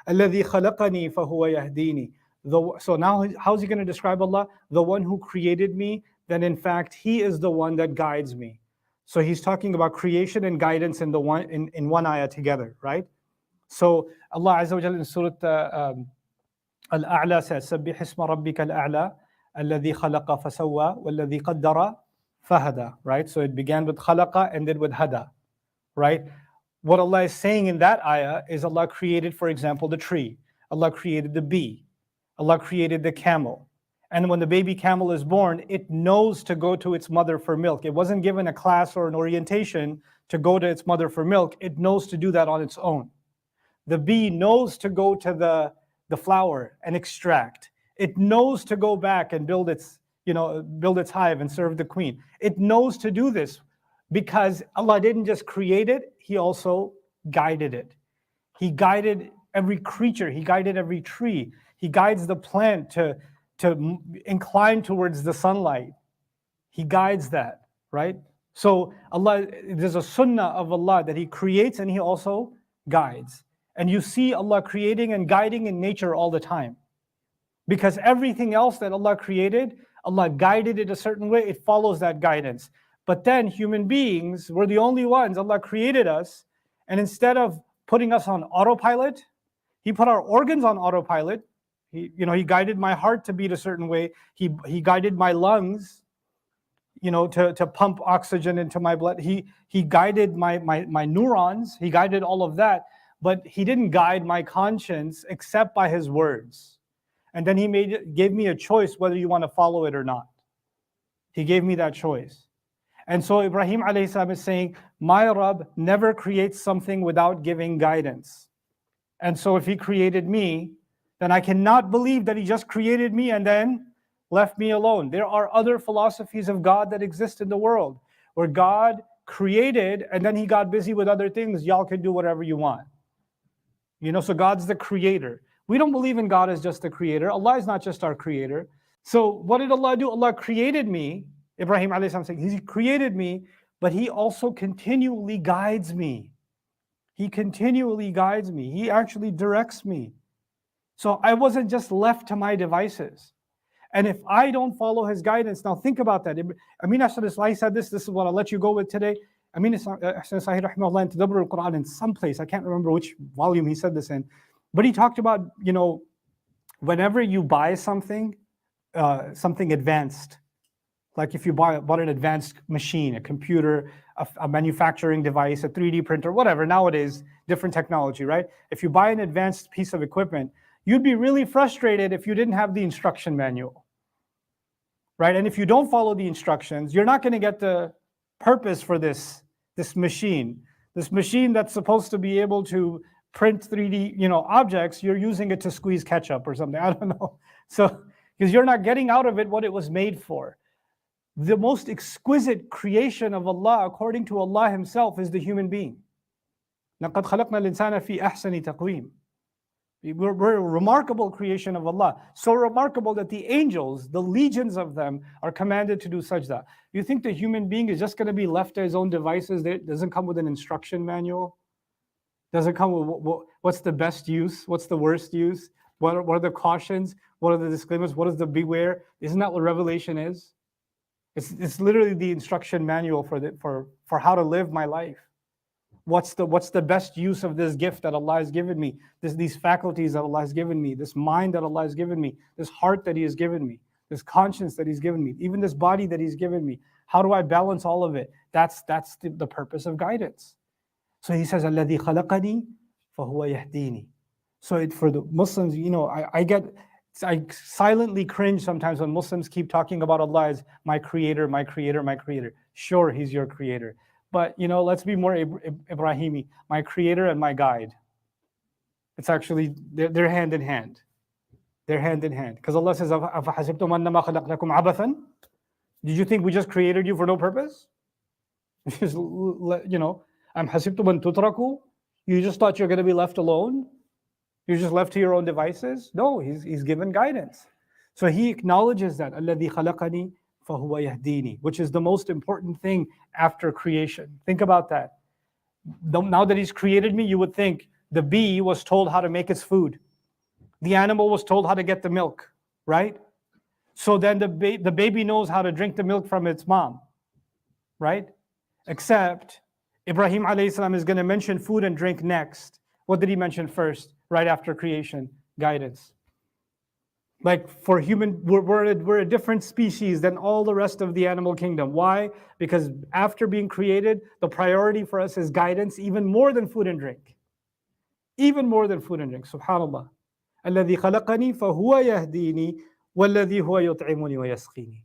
الذي خلقني فهو يهديني. So now how's he going to describe Allah? The one who created me, then in fact he is the one that guides me. So he's talking about creation and guidance in one ayah together, right? So Allah Azza wa Jalla in Surah Al-A'la says, سَبِّحِ اسْمَ رَبِّكَ الْأَعْلَى الَّذِي خَلَقَ فَسَوَّى وَالَّذِي قَدَّرَ فَهَدَى, right? So it began with khalaqa, ended with hada, right? What Allah is saying in that ayah is Allah created, for example, the tree. Allah created the bee. Allah created the camel. And when the baby camel is born, it knows to go to its mother for milk. It wasn't given a class or an orientation to go to its mother for milk. It knows to do that on its own. The bee knows to go to the flower and extract. It knows to go back and build its hive and serve the queen. It knows to do this because Allah didn't just create it, He also guided it. He guided every creature, He guided every tree. He guides the plant to incline towards the sunlight. He guides that, right? So Allah, there's a sunnah of Allah that He creates and He also guides. And you see Allah creating and guiding in nature all the time. Because everything else that Allah created, Allah guided it a certain way, it follows that guidance. But then human beings, we're the only ones, Allah created us, and instead of putting us on autopilot, He put our organs on autopilot. He guided my heart to beat a certain way. He guided my lungs, to pump oxygen into my blood. He guided my neurons. He guided all of that. But He didn't guide my conscience except by His words. And then He gave me a choice whether you want to follow it or not. He gave me that choice. And so Ibrahim alayhi salam is saying, my Rabb never creates something without giving guidance. And so if He created me, then I cannot believe that He just created me and then left me alone. There are other philosophies of God that exist in the world where God created and then He got busy with other things. Y'all can do whatever you want. So God's the creator. We don't believe in God as just the creator. Allah is not just our creator. So what did Allah do? Allah created me. Ibrahim alayhi salam saying, He created me, but He also continually guides me. He continually guides me. He actually directs me. So I wasn't just left to my devices. And if I don't follow His guidance, now think about that. Amin Asad said this is what I'll let you go with today. Amin Asad rahimahullah in Tadabbur al-Quran in some place, I can't remember which volume he said this in, but he talked about, whenever you buy something advanced, like if you bought an advanced machine, a computer, a manufacturing device, a 3D printer, whatever, nowadays, different technology, right? If you buy an advanced piece of equipment, you'd be really frustrated if you didn't have the instruction manual, right? And if you don't follow the instructions, you're not going to get the purpose for this machine. This machine that's supposed to be able to print 3D, objects, you're using it to squeeze ketchup or something. I don't know. So, because you're not getting out of it what it was made for. The most exquisite creation of Allah, according to Allah Himself, is the human being. لَقَدْ خَلَقْنَا الْإِنسَانَ فِي أَحْسَنِ تَقْوِيمٍ. We're a remarkable creation of Allah. So remarkable that the angels, the legions of them, are commanded to do sajda. You think the human being is just going to be left to his own devices? It doesn't come with an instruction manual? Doesn't come with what's the best use? What's the worst use? What are the cautions? What are the disclaimers? What is the beware? Isn't that what Revelation is? It's literally the instruction manual for how to live my life. What's the best use of this gift that Allah has given me? These faculties that Allah has given me, this mind that Allah has given me, this heart that He has given me, this conscience that He's given me, even this body that He's given me. How do I balance all of it? That's the purpose of guidance. So He says, الَّذِي خَلَقَنِي فَهُوَ يَهْدِينِي. So for the Muslims, I silently cringe sometimes when Muslims keep talking about Allah as my creator, my creator, my creator. Sure, He's your creator. But, let's be more Ibrahimi, my creator and my guide. It's actually, they're hand in hand. They're hand in hand. Because Allah says, أَفَحَسِبْتُمْ أَنَّمَا خَلَقْنَاكُمْ عَبَثًا? Did you think we just created you for no purpose? Just, أَمْ حَسِبْتُمْ أَن تُتْرَكُوا? You just thought you're going to be left alone? You're just left to your own devices? No, He's given guidance. So He acknowledges that, الَّذِي خَلَقَنِي فَهُوَ يَهْدِينِي, which is the most important thing after creation. Think about that. Now that He's created me, you would think, The bee was told how to make its food. The animal was told how to get the milk, right? So then the baby knows how to drink the milk from its mom, right? Except Ibrahim alayhi salam is going to mention food and drink next. What did he mention first, right after creation? Guidance. Like for human, we're a different species than all the rest of the animal kingdom. Why? Because after being created, the priority for us is guidance even more than food and drink. Even more than food and drink. Subhanallah. الذي خلقني فهو يهديني والذي هو يطعمني ويسقيني.